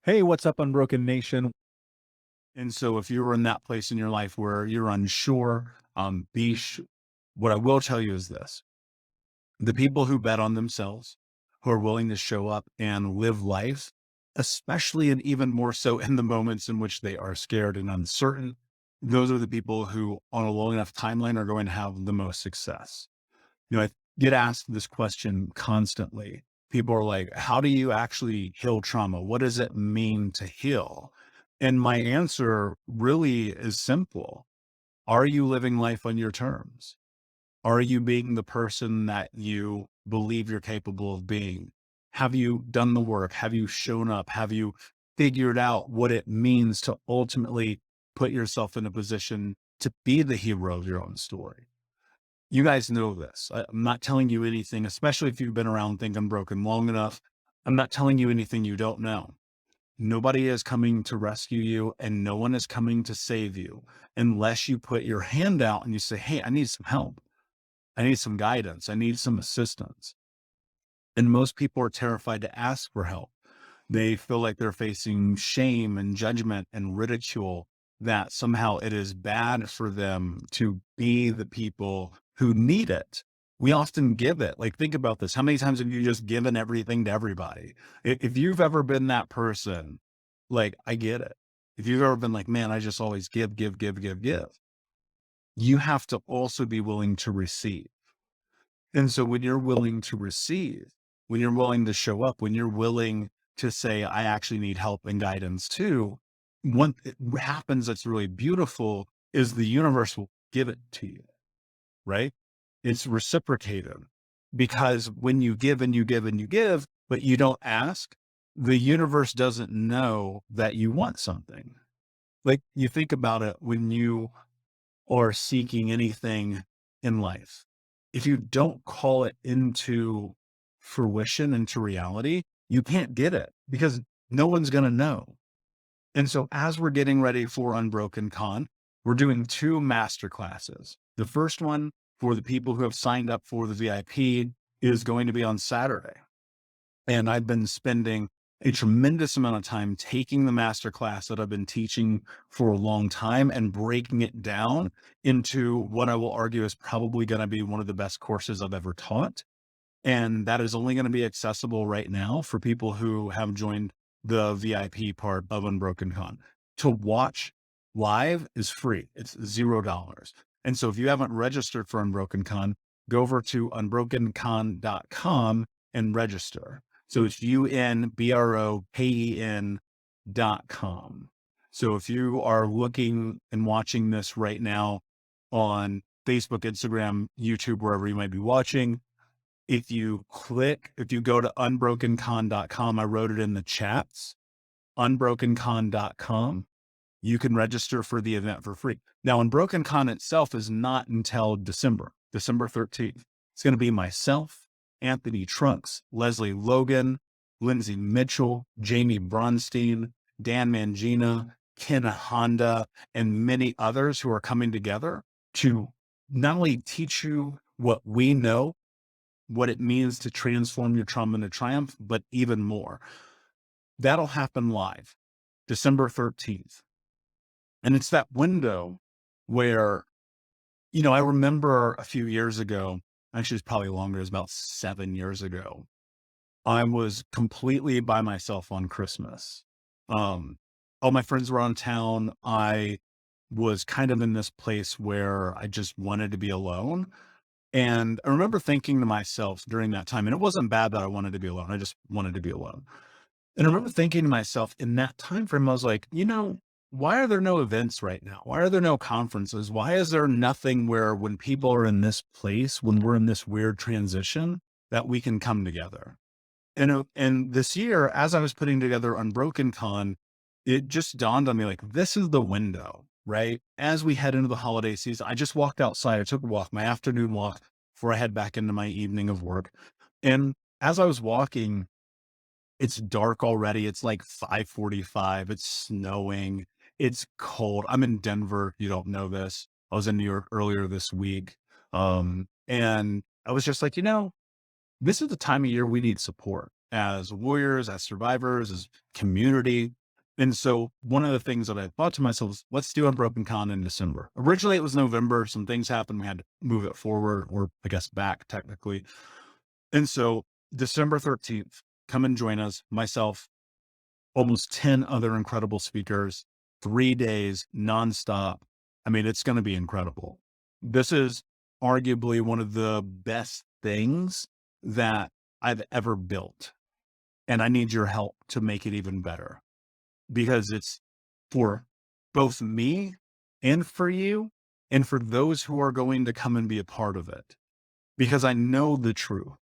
Hey, what's up, Unbroken Nation? And so if you're in that place in your life where you're unsure, what I will tell you is this: the people who bet on themselves, who are willing to show up and live life, especially and even more so in the moments in which they are scared and uncertain, those are the people who on a long enough timeline are going to have the most success. I get asked this question constantly. People are like, how do you actually heal trauma? What does it mean to heal? And my answer really is simple. Are you living life on your terms? Are you being the person that you believe you're capable of being? Have you done the work? Have you shown up? Have you figured out what it means to ultimately put yourself in a position to be the hero of your own story? You guys know this. I'm not telling you anything, especially if you've been around Think Unbroken long enough. I'm not telling you anything you don't know. Nobody is coming to rescue you and no one is coming to save you unless you put your hand out and you say, hey, I need some help. I need some guidance. I need some assistance. And most people are terrified to ask for help. They feel like they're facing shame and judgment and ridicule, that somehow it is bad for them to be the people who need it. We often give it. Like, think about this. How many times have you just given everything to everybody? If you've ever been that person, like, I get it. If you've ever been like, man, I just always give, give, give, give, give, you have to also be willing to receive. And so when you're willing to receive, when you're willing to show up, when you're willing to say, I actually need help and guidance too, what happens that's really beautiful is the universe will give it to you, right? It's reciprocated, because when you give and you give and you give, but you don't ask, the universe doesn't know that you want something. Like, you think about it when you or seeking anything in life. If you don't call it into fruition, into reality, you can't get it because no one's going to know. And so as we're getting ready for Unbroken Con, we're doing two master classes. The first one, for the people who have signed up for the VIP, is going to be on Saturday. And I've been spending a tremendous amount of time taking the master class that I've been teaching for a long time and breaking it down into what I will argue is probably going to be one of the best courses I've ever taught. And that is only going to be accessible right now for people who have joined the VIP part of Unbroken Con. To watch live is free. It's $0. And so if you haven't registered for Unbroken Con, go over to unbrokencon.com and register. So it's unbroken.com. So if you are looking and watching this right now on Facebook, Instagram, YouTube, wherever you might be watching, if you go to unbrokencon.com, I wrote it in the chats, unbrokencon.com, you can register for the event for free. Now, Unbroken Con itself is not until December 13th. It's going to be myself, Anthony Trunks, Leslie Logan, Lindsay Mitchell, Jamie Bronstein, Dan Mangina, Ken Honda, and many others who are coming together to not only teach you what we know, what it means to transform your trauma into triumph, but even more. That'll happen live, December 13th. And it's that window where, I remember a few years ago, actually it's probably longer, it's about 7 years ago, I was completely by myself on Christmas. Um, all my friends were on town. I was kind of in this place where I just wanted to be alone. And I remember thinking to myself during that time, and it wasn't bad that I wanted to be alone. I just wanted to be alone. And I remember thinking to myself in that time frame, I was like, why are there no events right now? Why are there no conferences? Why is there nothing where when people are in this place, when we're in this weird transition, that we can come together? And this year, as I was putting together Unbroken Con, it just dawned on me, like, this is the window, right? As we head into the holiday season, I just walked outside. I took a walk, my afternoon walk, before I head back into my evening of work. And as I was walking, it's dark already. It's like 5:45. It's snowing. It's cold. I'm in Denver. You don't know this. I was in New York earlier this week. And I was just like, this is the time of year we need support as warriors, as survivors, as community. And so one of the things that I thought to myself is, let's do Unbroken Con in December. Originally, it was November. Some things happened. We had to move it forward, or I guess back technically. And so December 13th, come and join us, myself, almost 10 other incredible speakers, 3 days nonstop. I mean, it's going to be incredible. This is arguably one of the best things that I've ever built. And I need your help to make it even better, because it's for both me and for you and for those who are going to come and be a part of it. Because I know the truth.